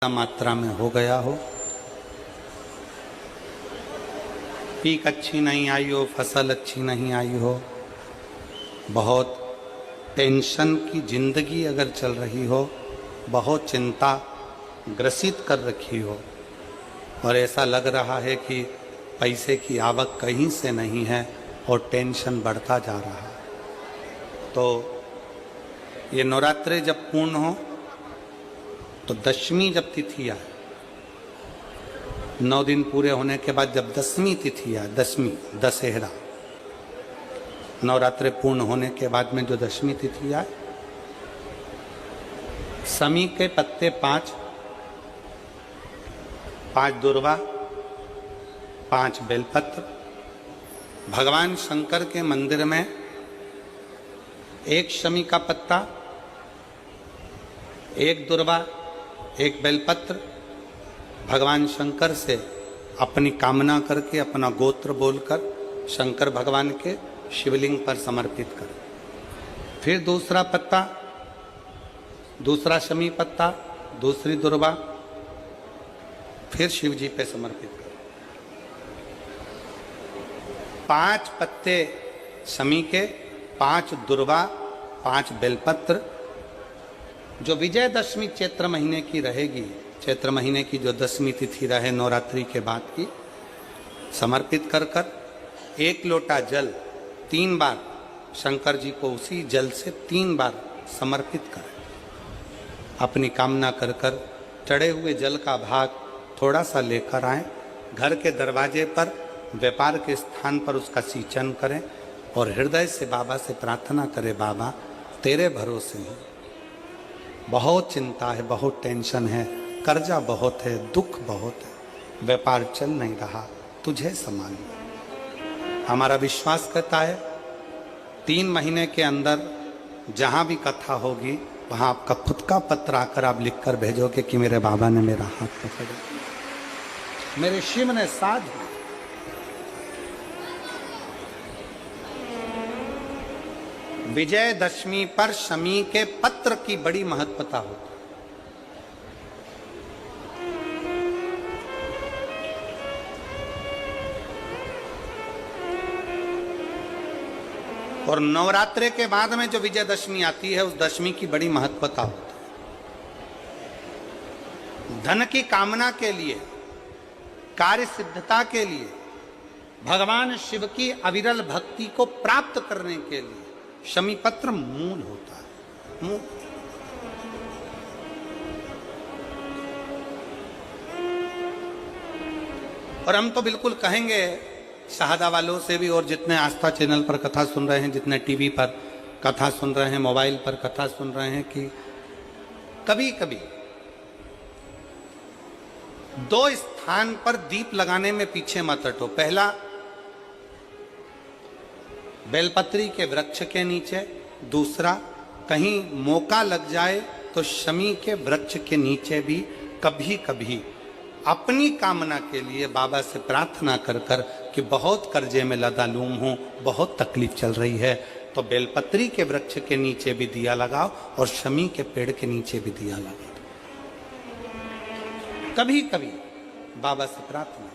मात्रा में हो गया हो, पीक अच्छी नहीं आई हो, फसल अच्छी नहीं आई हो, बहुत टेंशन की जिंदगी अगर चल रही हो, बहुत चिंता ग्रसित कर रखी हो और ऐसा लग रहा है कि पैसे की आवक कहीं से नहीं है और टेंशन बढ़ता जा रहा है, तो ये नवरात्रे जब पूर्ण हो तो दशमी जब तिथि आए, 9 दिन पूरे होने के बाद जब दसवीं तिथि आए, दशमी दशहरा, नवरात्रे पूर्ण होने के बाद में जो दशमी तिथि आए, समी के पत्ते 5 दुर्वा, 5 बेलपत्र, भगवान शंकर के मंदिर में 1 शमी का पत्ता, 1 दुर्वा, 1 बेलपत्र, भगवान शंकर से अपनी कामना करके, अपना गोत्र बोलकर शंकर भगवान के शिवलिंग पर समर्पित कर। फिर दूसरा पत्ता, दूसरा शमी पत्ता, दूसरी दुर्वा, फिर शिव जी पे समर्पित कर। 5 पत्ते शमी के, 5 दुर्वा, 5 बेलपत्र, जो विजयदशमी चैत्र महीने की रहेगी, चैत्र महीने की जो दसवीं तिथि रहे नवरात्रि के बाद की, समर्पित कर कर 1 लोटा जल 3 बार शंकर जी को उसी जल से 3 बार समर्पित करें। अपनी कामना कर कर चढ़े हुए जल का भाग थोड़ा सा लेकर आएं, घर के दरवाजे पर, व्यापार के स्थान पर उसका सिंचन करें और हृदय से बाबा से प्रार्थना करें, बाबा तेरे भरोसे हैं, बहुत चिंता है, बहुत टेंशन है, कर्जा बहुत है, दुख बहुत है, व्यापार चल नहीं रहा, तुझे संभाल। हमारा विश्वास कहता है 3 महीने के अंदर जहाँ भी कथा होगी वहाँ आपका खुद का पत्र आकर आप लिखकर भेजोगे कि मेरे बाबा ने मेरा हाथ पकड़ा, मेरे शिव ने साथ दिया। विजयदशमी पर शमी के पत्र की बड़ी महत्वता होती है। और नवरात्रे के बाद में जो विजयदशमी आती है, उस दशमी की बड़ी महत्वता होती है। धन की कामना के लिए, कार्य सिद्धता के लिए, भगवान शिव की अविरल भक्ति को प्राप्त करने के लिए शमी पत्र मूल होता है, मूल। और हम तो बिल्कुल कहेंगे शहादा वालों से भी, और जितने आस्था चैनल पर कथा सुन रहे हैं, जितने टीवी पर कथा सुन रहे हैं, मोबाइल पर कथा सुन रहे हैं, कि कभी कभी 2 स्थान पर दीप लगाने में पीछे मत हटो। पहला, बेलपत्री के वृक्ष के नीचे। दूसरा, कहीं मौका लग जाए तो शमी के वृक्ष के नीचे भी कभी कभी अपनी कामना के लिए बाबा से प्रार्थना कर कर कि बहुत कर्जे में लदालूम हूँ, बहुत तकलीफ चल रही है, तो बेलपत्री के वृक्ष के नीचे भी दिया लगाओ और शमी के पेड़ के नीचे भी दिया लगाओ। कभी कभी बाबा से प्रार्थना,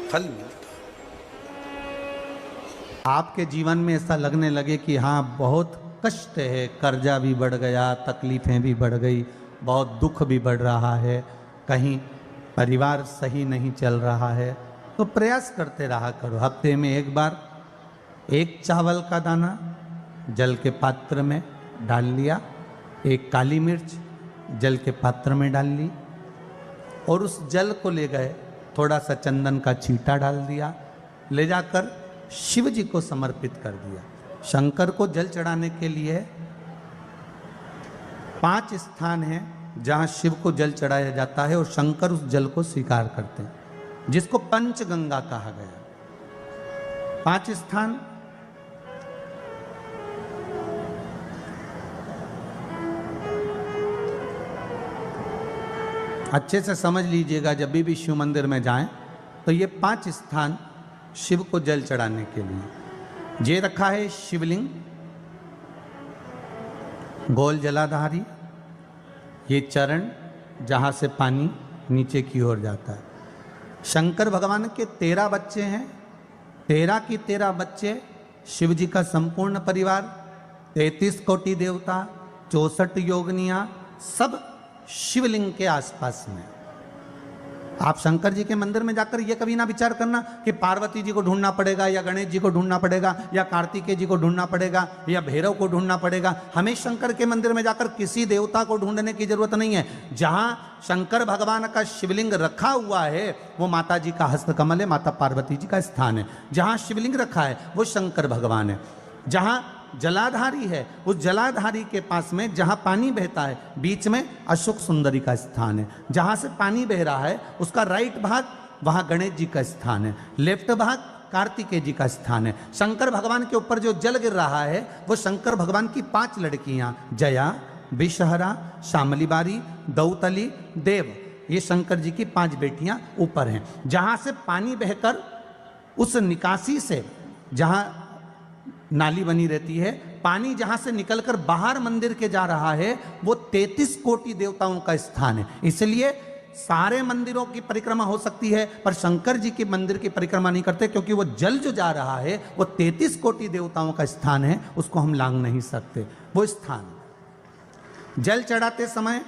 फल मिलता। आपके जीवन में ऐसा लगने लगे कि हाँ बहुत कष्ट है, कर्जा भी बढ़ गया, तकलीफें भी बढ़ गई, बहुत दुख भी बढ़ रहा है, कहीं परिवार सही नहीं चल रहा है, तो प्रयास करते रहा करो। हफ्ते में 1 बार 1 चावल का दाना जल के पात्र में डाल लिया, 1 काली मिर्च जल के पात्र में डाल ली और उस जल को ले गए, थोड़ा सा चंदन का छींटा डाल दिया, ले जाकर शिव जी को समर्पित कर दिया। शंकर को जल चढ़ाने के लिए 5 स्थान हैं जहाँ शिव को जल चढ़ाया जाता है और शंकर उस जल को स्वीकार करते हैं, जिसको पंचगंगा कहा गया। 5 स्थान, अच्छे से समझ लीजिएगा, जब भी शिव मंदिर में जाएं तो ये 5 स्थान शिव को जल चढ़ाने के लिए जे रखा है। शिवलिंग, गोल जलाधारी, ये चरण, जहाँ से पानी नीचे की ओर जाता है। शंकर भगवान के 13 बच्चे हैं, 13 की 13 बच्चे शिव जी का संपूर्ण परिवार, 33 कोटि देवता, 64 योगनियाँ, सब शिवलिंग के आसपास में। आप शंकर जी के मंदिर में जाकर ये कभी ना विचार करना कि पार्वती जी को ढूंढना पड़ेगा या गणेश जी को ढूंढना पड़ेगा या कार्तिकेय जी को ढूंढना पड़ेगा या भैरव को ढूंढना पड़ेगा। हमें शंकर के मंदिर में जाकर किसी देवता को ढूंढने की जरूरत नहीं है। जहां शंकर भगवान का शिवलिंग रखा हुआ है वो माता जी का हस्तकमल है, माता पार्वती जी का स्थान है। जहां शिवलिंग रखा है वो शंकर भगवान है। जहां जलाधारी है उस जलाधारी के पास में जहां पानी बहता है बीच में अशोक सुंदरी का स्थान है। जहां से पानी बह रहा है उसका राइट भाग वहां गणेश जी का स्थान है, लेफ्ट भाग कार्तिकेय जी का स्थान है। शंकर भगवान के ऊपर जो जल गिर रहा है वो शंकर भगवान की 5 लड़कियां जया, विषहरा, शामलीबारी, दौतली, देव, ये शंकर जी की 5 बेटियां ऊपर हैं। जहां से पानी बहकर उस निकासी से, जहां नाली बनी रहती है, पानी जहां से निकलकर बाहर मंदिर के जा रहा है वो 33 कोटि देवताओं का स्थान है। इसलिए सारे मंदिरों की परिक्रमा हो सकती है पर शंकर जी के मंदिर की परिक्रमा नहीं करते, क्योंकि वो जल जो जा रहा है वो 33 कोटि देवताओं का स्थान है, उसको हम लांघ नहीं सकते। वो स्थान जल चढ़ाते समय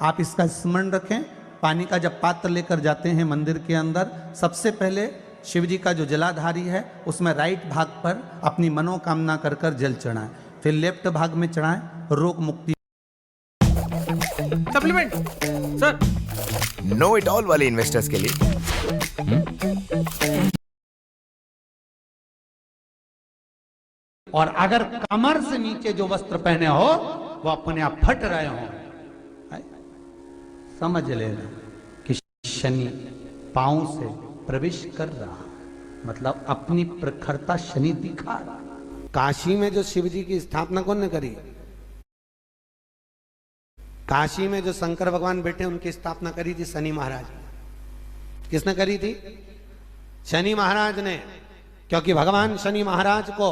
आप इसका स्मरण रखें। पानी का जब पात्र लेकर जाते हैं मंदिर के अंदर, सबसे पहले शिव जी का जो जलाधारी है उसमें राइट भाग पर अपनी मनोकामना कर कर जल चढ़ाएं, फिर लेफ्ट भाग में चढ़ाएं, रोग मुक्ति। Supplement sir, know it all वाले इन्वेस्टर्स के लिए और अगर कमर से नीचे जो वस्त्र पहने हो वो अपने आप फट रहे हो, समझ लेना कि शनि पांव से प्रवेश कर रहा, मतलब अपनी प्रखरता शनि दिखा रहा। काशी में जो शिव जी की स्थापना कौन ने करी? काशी में जो शंकर भगवान बैठे उनकी स्थापना करी थी शनि महाराज। किसने करी थी? शनि महाराज ने। क्योंकि भगवान शनि महाराज को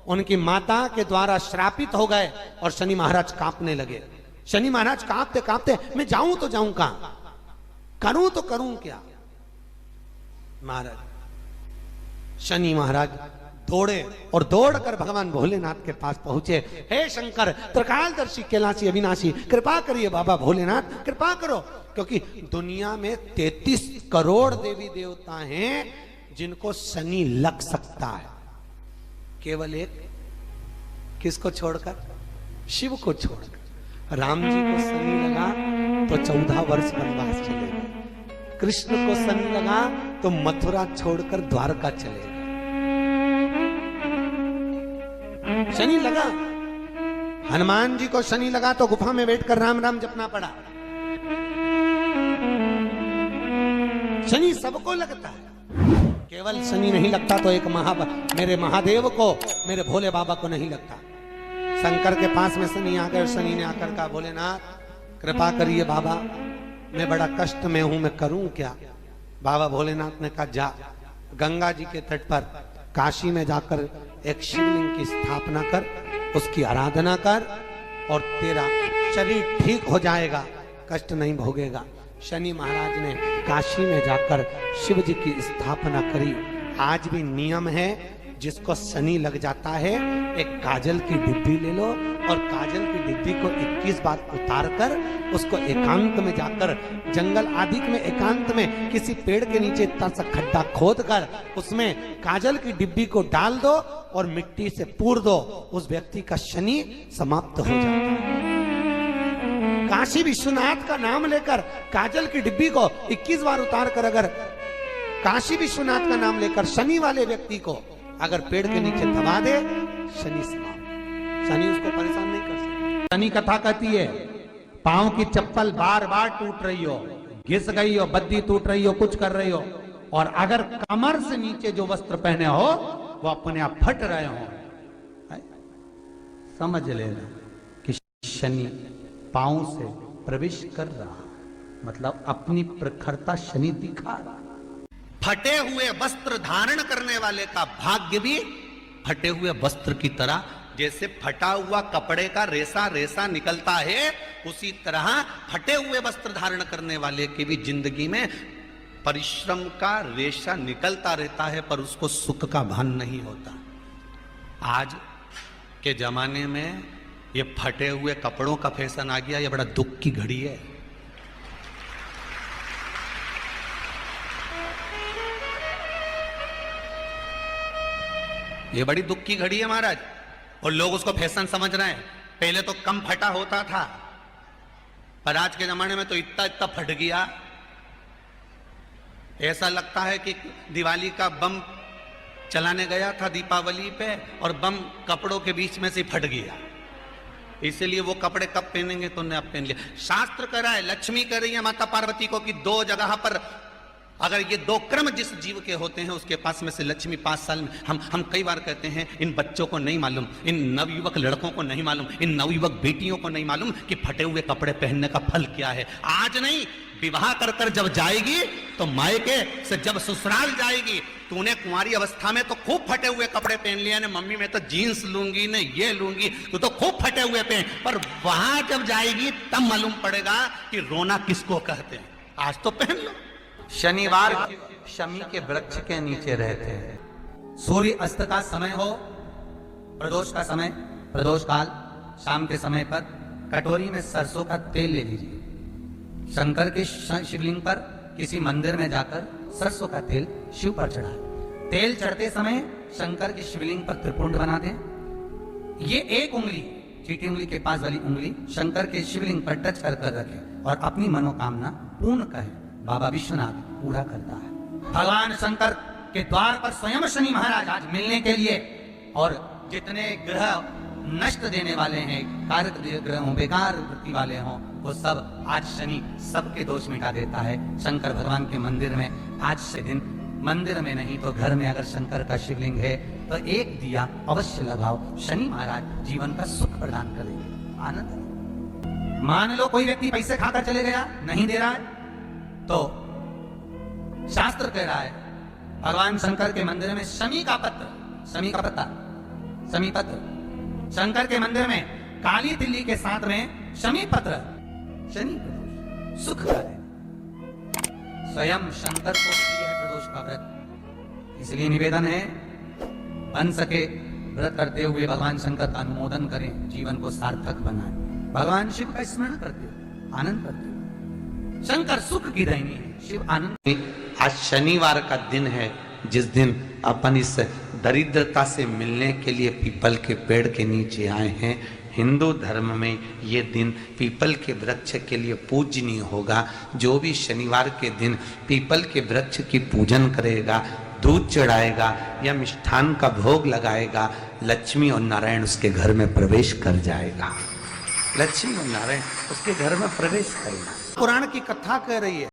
उनकी माता के द्वारा श्रापित हो गए और शनि महाराज कांपने लगे। शनि महाराज कांपते कांपते मैं जाऊं तो जाऊं कहां, करूं तो करूं क्या। महाराज शनि महाराज दौड़े और दौड़कर भगवान भोलेनाथ के पास पहुंचे। हे शंकर, त्रिकालदर्शी, कैलाशी, अविनाशी, कृपा करिए बाबा भोलेनाथ, कृपा करो। क्योंकि दुनिया में 33 करोड़ देवी देवता हैं जिनको शनि लग सकता है, केवल एक किसको छोड़कर? शिव को छोड़कर। राम जी को शनि लगा तो 14 वर्ष वनवास चले गए। कृष्ण को शनि लगा तो मथुरा छोड़कर द्वारका चले गए। शनि लगा। हनुमान जी को शनि लगा तो गुफा में बैठकर राम राम जपना पड़ा। शनि सबको लगता है, केवल शनि नहीं लगता तो एक मेरे महादेव को, मेरे भोले बाबा को नहीं लगता। शंकर के पास में शनि आ गए। शनि ने आकर कहा, भोलेनाथ कृपा करिए बाबा, मैं बड़ा कष्ट में हूं, मैं करूं क्या? बाबा भोलेनाथ ने कहा, जा गंगा जी के तट पर काशी में जाकर एक शिवलिंग की स्थापना कर, उसकी आराधना कर और तेरा शरीर ठीक हो जाएगा, कष्ट नहीं भोगेगा। शनि महाराज ने काशी में जाकर शिव जी की स्थापना करी। आज भी नियम है, जिसको शनि लग जाता है एक काजल की डिब्बी ले लो और काजल की डिब्बी को 21 बार उतार कर उसको एकांत में जाकर, जंगल आदि में एकांत में किसी पेड़ के नीचे इतना सा खड्डा खोद कर उसमें काजल की डिब्बी को डाल दो और मिट्टी से पूर दो, उस व्यक्ति का शनि समाप्त हो जाता है। काशी विश्वनाथ का नाम लेकर काजल की डिब्बी को 21 बार उतार कर अगर काशी विश्वनाथ का नाम लेकर शनि वाले व्यक्ति को अगर पेड़ के नीचे दबा दे, शनि समाप्त, शनि उसको परेशान नहीं कर सकता। शनि कथा कहती है, पांव की चप्पल बार बार टूट रही हो, घिस गई हो, बद्दी टूट रही हो, कुछ कर रही हो, और अगर कमर से नीचे जो वस्त्र पहने हो वो अपने आप फट रहे हो, समझ लेना कि शनि पांव से प्रवेश कर रहा, मतलब अपनी प्रखरता शनि दिखा रहा। फटे हुए वस्त्र धारण करने वाले का भाग्य भी फटे हुए वस्त्र की तरह, जैसे फटा हुआ कपड़े का रेसा रेसा निकलता है उसी तरह फटे हुए वस्त्र धारण करने वाले की भी जिंदगी में परिश्रम का रेशा निकलता रहता है, पर उसको सुख का भान नहीं होता। आज के जमाने में ये फटे हुए कपड़ों का फैशन आ गया, ये बड़ा दुख की घड़ी है। ये बड़ी दुख की घड़ी है महाराज, और लोग उसको फैशन समझ रहे हैं। पहले तो कम फटा होता था, पर आज के जमाने में तो इतना इतना फट गया, ऐसा लगता है कि दिवाली का बम चलाने गया था दीपावली पे और बम कपड़ों के बीच में से फट गया। इसलिए वो कपड़े कब पहनेंगे तो अब पहन लिया। शास्त्र कह रहा है, लक्ष्मी कह रही है माता पार्वती को कि 2 जगह पर अगर ये 2 क्रम जिस जीव के होते हैं उसके पास में से लक्ष्मी 5 साल में हम कई बार कहते हैं इन बच्चों को नहीं मालूम, इन नवयुवक लड़कों को नहीं मालूम, इन नवयुवक बेटियों को नहीं मालूम कि फटे हुए कपड़े पहनने का फल क्या है। आज नहीं, विवाह कर कर जब जाएगी तो मायके से जब ससुराल जाएगी, तूने कुंवारी अवस्था में तो खूब फटे हुए कपड़े पहन लिए, मम्मी मैं तो जीन्स लूंगी न ये लूंगी, तू तो खूब फटे हुए पहन, पर वहां जब जाएगी तब मालूम पड़ेगा कि रोना किसको कहते हैं। आज तो पहन लो। शनिवार शमी के वृक्ष के नीचे रहते हैं। सूर्य अस्त का समय हो, प्रदोष का समय, प्रदोष काल शाम के समय पर कटोरी में सरसों का तेल ले लीजिए। शंकर के शिवलिंग पर किसी मंदिर में जाकर सरसों का तेल शिव पर चढ़ाएं। तेल चढ़ते समय शंकर के शिवलिंग पर त्रिपुंड बना दें। ये एक उंगली, चीटी उंगली के पास वाली उंगली शंकर के शिवलिंग पर टच कर कर रखें और अपनी मनोकामना पूर्ण कहें। बाबा विश्वनाथ पूरा करता है। भगवान शंकर के द्वार पर स्वयं शनि महाराज आज मिलने के लिए, और जितने ग्रह नष्ट देने वाले हैं, कारक ग्रह हों, बेकार वृत्ति वाले हों, वो सब आज शनि सबके दोष मिटा देता है। शंकर भगवान के मंदिर में आज से दिन, मंदिर में नहीं तो घर में अगर शंकर का शिवलिंग है तो एक दिया अवश्य लगाओ। शनि महाराज जीवन का सुख प्रदान करेंगे, आनंद। मान लो कोई व्यक्ति पैसे खाकर चले गया, नहीं दे रहा है, तो शास्त्र कह रहा है भगवान शंकर के मंदिर में शमी का पत्र, शमी का पत्ता, शमी पत्र, शंकर के मंदिर में काली तिल्ली के साथ में शमी पत्र, शनि प्रदोष सुख का है। स्वयं शंकर को प्रिय है प्रदोष का व्रत, इसलिए निवेदन है बन सके व्रत करते हुए भगवान शंकर का अनुमोदन करें, जीवन को सार्थक बनाएं, भगवान शिव का स्मरण करते हुए आनंद करते हुए। शंकर सुख की देनी है, शिव आनंद। आज शनिवार का दिन है जिस दिन अपन इस दरिद्रता से मिलने के लिए पीपल के पेड़ के नीचे आए हैं। हिंदू धर्म में ये दिन पीपल के वृक्ष के लिए पूजनीय होगा। जो भी शनिवार के दिन पीपल के वृक्ष की पूजन करेगा, दूध चढ़ाएगा या मिष्ठान का भोग लगाएगा, लक्ष्मी और नारायण उसके घर में प्रवेश कर जाएगा। लक्ष्मी और नारायण उसके घर में प्रवेश करेगा। पुराण की कथा कह रही है।